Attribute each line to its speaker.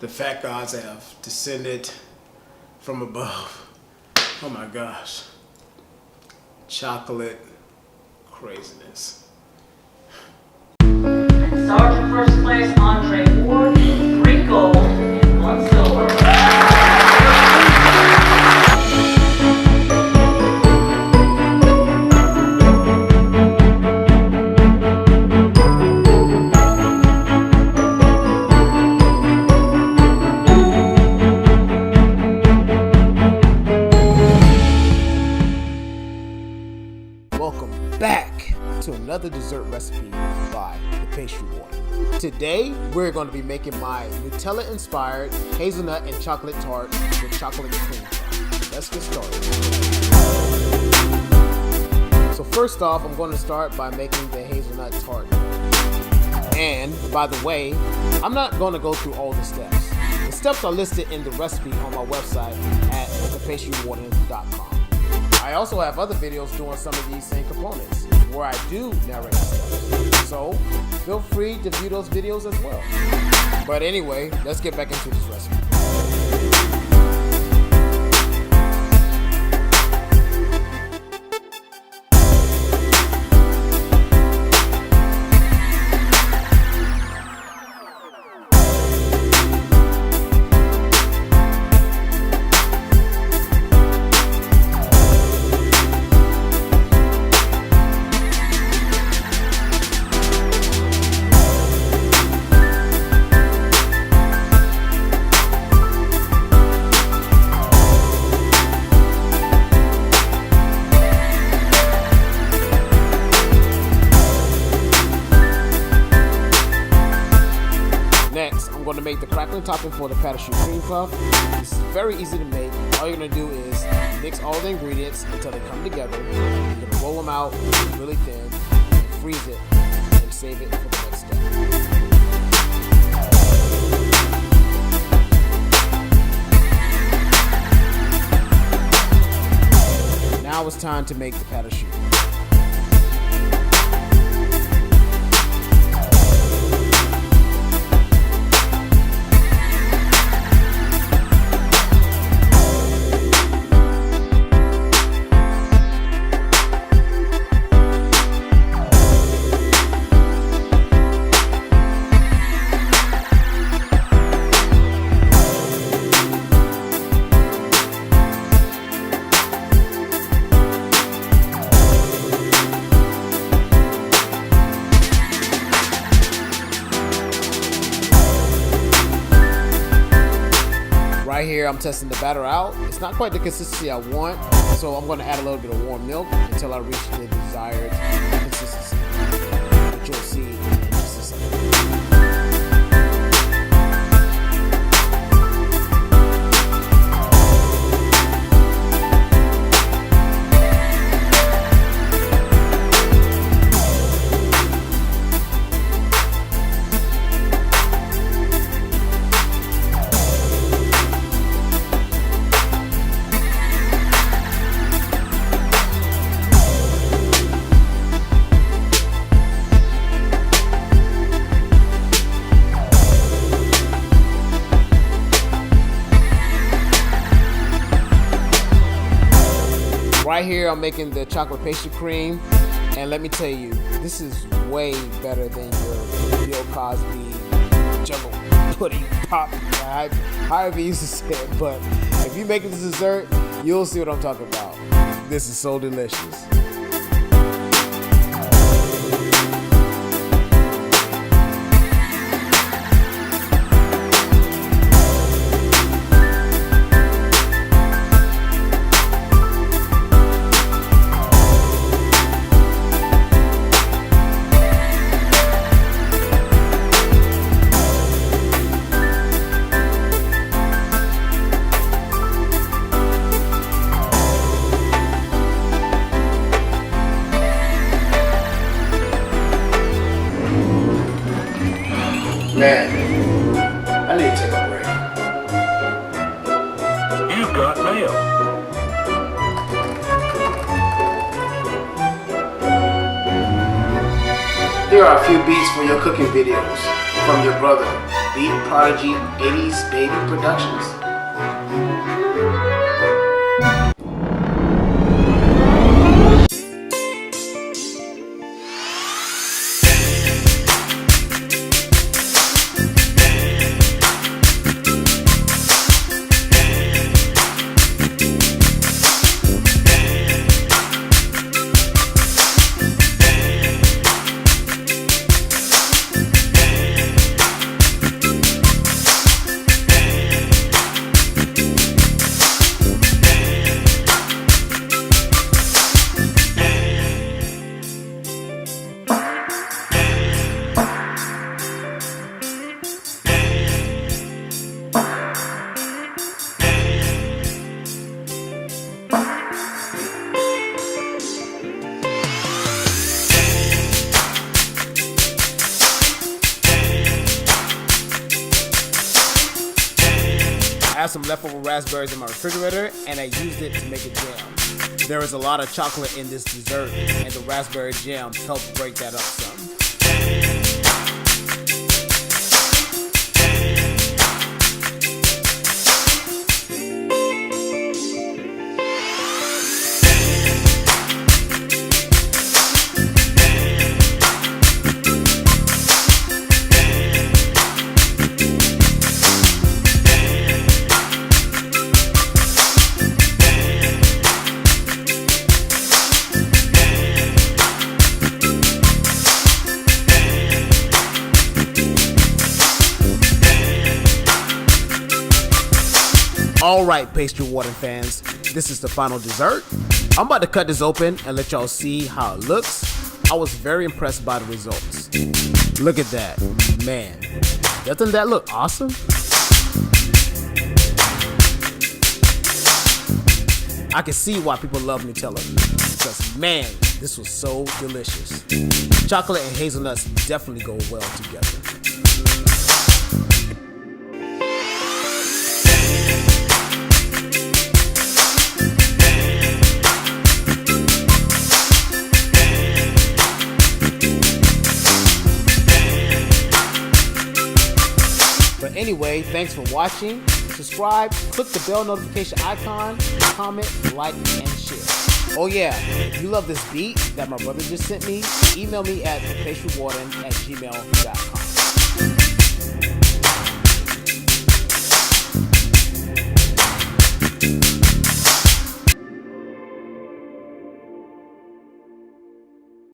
Speaker 1: The fat gods have descended from above. Oh my gosh. Chocolate craziness.
Speaker 2: Sergeant First Class Andre Ward, 3 gold and 1 silver.
Speaker 1: Welcome back to another dessert recipe by the Pastry Warden. Today we're going to be making my Nutella inspired hazelnut and chocolate tart with chocolate cream. Let's get started. So first off, I'm going to start by making the hazelnut tart. And by the way, I'm not going to go through all the steps. The steps are listed in the recipe on my website at thepastrywarden.com. I also have other videos doing some of these same components where I do narrate the steps. So feel free to view those videos as well. But anyway, let's get back into this recipe. Next, I'm going to make the crackling topping for the PASTRY cream puff. This is very easy to make. All you're going to do is mix all the ingredients until they come together. You're going to roll them out really thin and freeze it and save it for the next step. Now it's time to make the PASTRY. Right here, I'm testing the batter out. It's not quite the consistency I want, so I'm going to add a little bit of warm milk until I reach the desired consistency, which you'll see in just a second. Right here, I'm making the chocolate pastry cream, and let me tell you, this is way better than your Bill Cosby jungle pudding pop, however you used to say it. But if you make this dessert, you'll see what I'm talking about. This is so delicious. Man, I need to take a break.
Speaker 3: You've got mail.
Speaker 1: Here are a few beats for your cooking videos from your brother, Beat Prodigy 80s Baby Productions. I have some leftover raspberries in my refrigerator and I used it to make a jam. There is a lot of chocolate in this dessert and the raspberry jam helped break that up some. Alright, Pastry Warden fans, this is the final dessert. I'm about to cut this open and let y'all see how it looks. I was very impressed by the results. Look at that. Man, doesn't that look awesome? I can see why people love Nutella, because man, this was so delicious. Chocolate and hazelnuts definitely go well together. But anyway, thanks for watching. Subscribe, click the bell notification icon, comment, like, and share. Oh yeah, if you love this beat that my brother just sent me, email me at thepastrywarden@gmail.com.